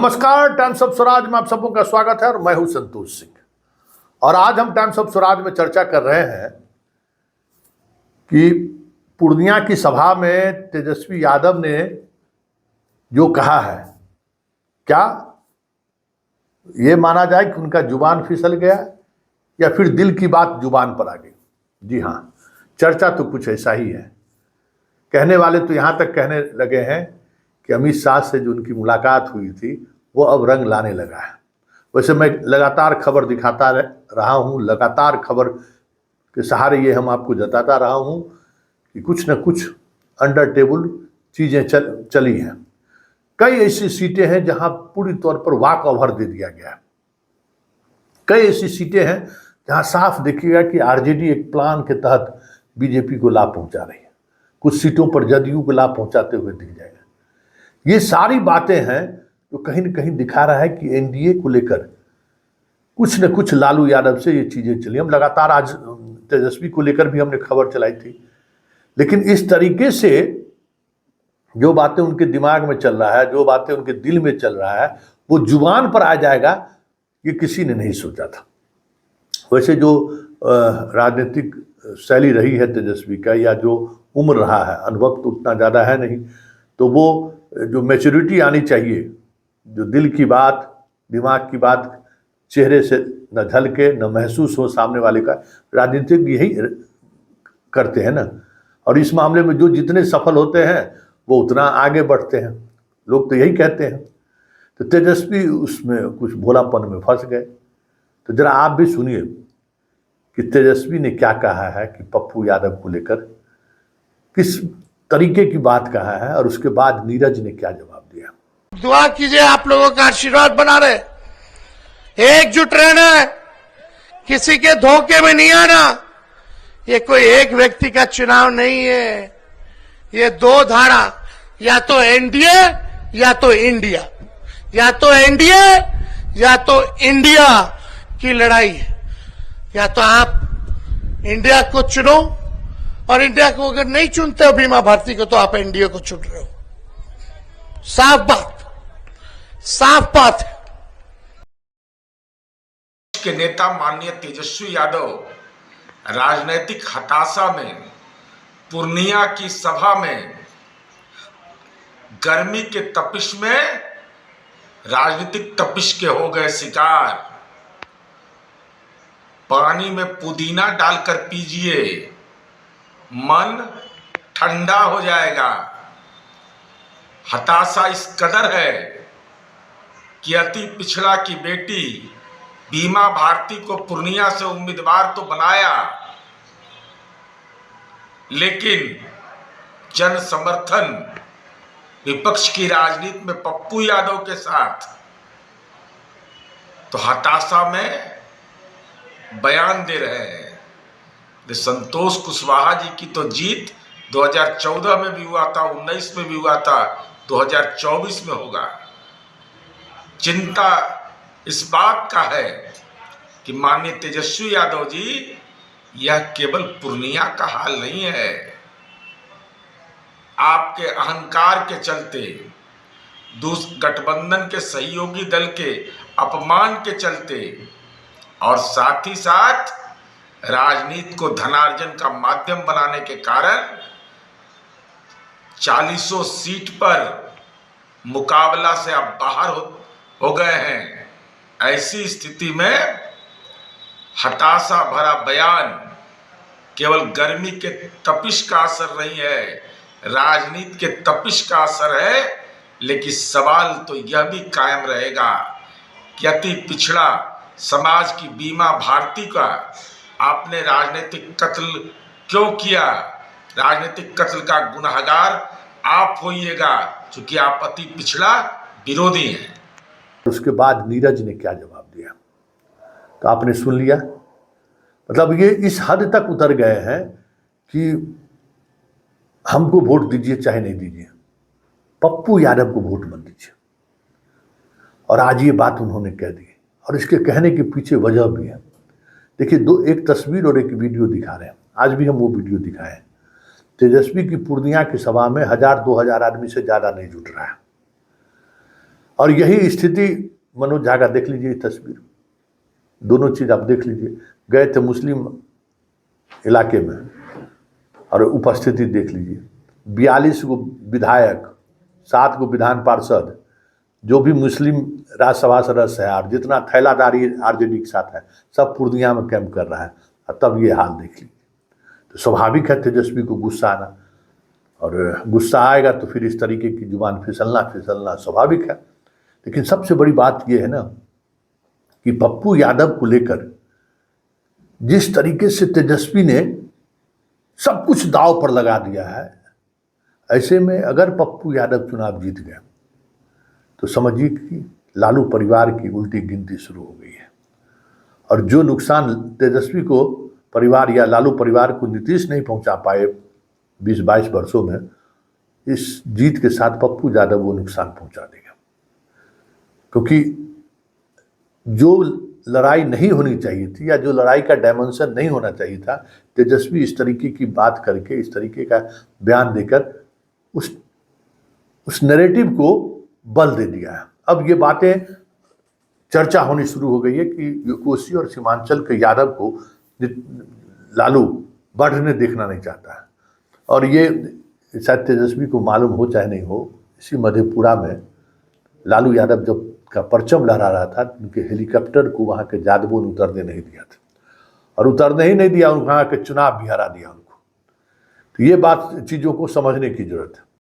नमस्कार, times of Swaraj में आप सबों का स्वागत है और मैं हूं संतोष सिंह। और आज हम टाइम्स ऑफ स्वराज में चर्चा कर रहे हैं कि पूर्णिया की सभा में तेजस्वी यादव ने जो कहा है, क्या ये माना जाए कि उनका जुबान फिसल गया या फिर दिल की बात जुबान पर आ गई? जी हाँ, चर्चा तो कुछ ऐसा ही है। कहने वाले तो यहाँ तक कहने लगे हैं कि अमित शाह से जो उनकी मुलाकात हुई थी वो अब रंग लाने लगा है। वैसे मैं लगातार खबर दिखाता रहा हूँ, लगातार खबर के सहारे ये हम आपको जताता रहा हूँ कि कुछ न कुछ अंडर टेबल चीज़ें चली हैं। कई ऐसी सीटें हैं जहां पूरी तौर पर वॉक ओवर दे दिया गया है। कई ऐसी सीटें हैं जहां साफ देखिएगा कि आरजेडी एक प्लान के तहत बीजेपी को लाभ पहुंचा रही है। कुछ सीटों पर जदयू को लाभ पहुंचाते हुए दिख जाएगा। ये सारी बातें हैं जो कहीं न कहीं दिखा रहा है कि एनडीए को लेकर कुछ न कुछ लालू यादव से ये चीज़ें चली। हम लगातार आज तेजस्वी को लेकर भी हमने खबर चलाई थी, लेकिन इस तरीके से जो बातें उनके दिमाग में चल रहा है, जो बातें उनके दिल में चल रहा है, वो जुबान पर आ जाएगा, ये किसी ने नहीं सोचा था। वैसे जो राजनीतिक शैली रही है तेजस्वी का, या जो उम्र रहा है, अनुभव तो उतना ज़्यादा है नहीं, तो वो जो मैच्योरिटी आनी चाहिए, जो दिल की बात, दिमाग की बात चेहरे से न झलके न महसूस हो सामने वाले का, राजनीतिक यही करते हैं ना। और इस मामले में जो जितने सफल होते हैं वो उतना आगे बढ़ते हैं, लोग तो यही कहते हैं। तो तेजस्वी उसमें कुछ भोलापन में फंस गए। तो जरा आप भी सुनिए कि तेजस्वी ने क्या कहा है कि पप्पू यादव को लेकर किस तरीके की बात कहा है, और उसके बाद नीरज ने क्या जवाब दिया। दुआ कीजिए, आप लोगों का आशीर्वाद बना रहे, एकजुट रहना है, किसी के धोखे में नहीं आना। ये कोई एक व्यक्ति का चुनाव नहीं है, ये दो धारा, या तो एनडीए या तो इंडिया, या तो एनडीए या तो इंडिया की लड़ाई है। या तो आप इंडिया को चुनो, और इंडिया को अगर नहीं चुनते हो बीमा भारती को, तो आप एनडीए को चुन रहे हो। साफ बात, साफ बात है। के नेता माननीय तेजस्वी यादव राजनीतिक हताशा में पूर्णिया की सभा में गर्मी के तपिश में राजनीतिक तपिश के हो गए शिकार। पानी में पुदीना डालकर पीजिए, मन ठंडा हो जाएगा। हताशा इस कदर है कि अति पिछड़ा की बेटी बीमा भारती को पूर्णिया से उम्मीदवार तो बनाया, लेकिन जन समर्थन विपक्ष की राजनीति में पप्पू यादव के साथ, तो हताशा में बयान दे रहे हैं। संतोष कुशवाहा जी की तो जीत 2014 में भी हुआ था, 19 में भी हुआ था, 2024 में होगा। चिंता इस बात का है कि माननीय तेजस्वी यादव जी, यह केवल पूर्णिया का हाल नहीं है। आपके अहंकार के चलते, गठबंधन के सहयोगी दल के अपमान के चलते, और साथ ही साथ राजनीति को धनार्जन का माध्यम बनाने के कारण 40 सीट पर मुकाबला से अब बाहर हो गए हैं। ऐसी स्थिति में हताशा भरा बयान केवल गर्मी के तपिश का असर नहीं है, राजनीति के तपिश का असर है। लेकिन सवाल तो यह भी कायम रहेगा कि अति पिछड़ा समाज की बीमा भारती का आपने राजनीतिक कत्ल क्यों किया? राजनीतिक कत्ल का गुनहगार आप होइएगा, क्योंकि आप अति पिछड़ा विरोधी हैं। उसके बाद नीरज ने क्या जवाब दिया, तो आपने सुन लिया। मतलब ये इस हद तक उतर गए हैं कि हमको वोट दीजिए चाहे नहीं दीजिए, पप्पू यादव को वोट मत दीजिए। और आज ये बात उन्होंने कह दी, और इसके कहने के पीछे वजह भी है। देखिए, एक तस्वीर और एक वीडियो दिखा रहे हैं। आज भी हम वो वीडियो दिखाए हैं। तेजस्वी की पूर्णिया की सभा में 1000-2000 आदमी से ज़्यादा नहीं जुट रहा है। और यही स्थिति मनोज झा का देख लीजिए तस्वीर, दोनों चीज आप देख लीजिए। गए थे मुस्लिम इलाके में और उपस्थिति देख लीजिए, 42 गो विधायक, 7 गो विधान पार्षद, जो भी मुस्लिम राज्यसभा सदस्य है और जितना थैलादारी आरजेडी के साथ है, सब पूर्णिया में कैंप कर रहा है। और तब ये हाल देख लीजिए। तो स्वाभाविक है तेजस्वी को गुस्सा आना, और गुस्सा आएगा तो फिर इस तरीके की जुबान फिसलना स्वाभाविक है। लेकिन सबसे बड़ी बात यह है ना कि पप्पू यादव को लेकर जिस तरीके से तेजस्वी ने सब कुछ दांव पर लगा दिया है, ऐसे में अगर पप्पू यादव चुनाव जीत गए तो समझिए कि लालू परिवार की उल्टी गिनती शुरू हो गई है। और जो नुकसान तेजस्वी को परिवार या लालू परिवार को नीतीश नहीं पहुंचा पाए 20-22 वर्षों में, इस जीत के साथ पप्पू यादव वो नुकसान पहुंचा देगा। क्योंकि जो लड़ाई नहीं होनी चाहिए थी या जो लड़ाई का डायमेंशन नहीं होना चाहिए था, तेजस्वी इस तरीके की बात करके, इस तरीके का बयान देकर उस नैरेटिव को बल दे दिया है। अब ये बातें चर्चा होनी शुरू हो गई है कि कोसी और सीमांचल के यादव को लालू बढ़ने देखना नहीं चाहता है। और ये शायद तेजस्वी को मालूम हो चाहे नहीं हो, इसी मधेपुरा में लालू यादव जब का परचम लहरा रहा था, उनके हेलीकॉप्टर को वहाँ के यादवों ने उतरने नहीं दिया था, और उतरने ही नहीं दिया, वहाँ के चुनाव भी हरा दिया उनको। तो ये बात चीज़ों को समझने की जरूरत है।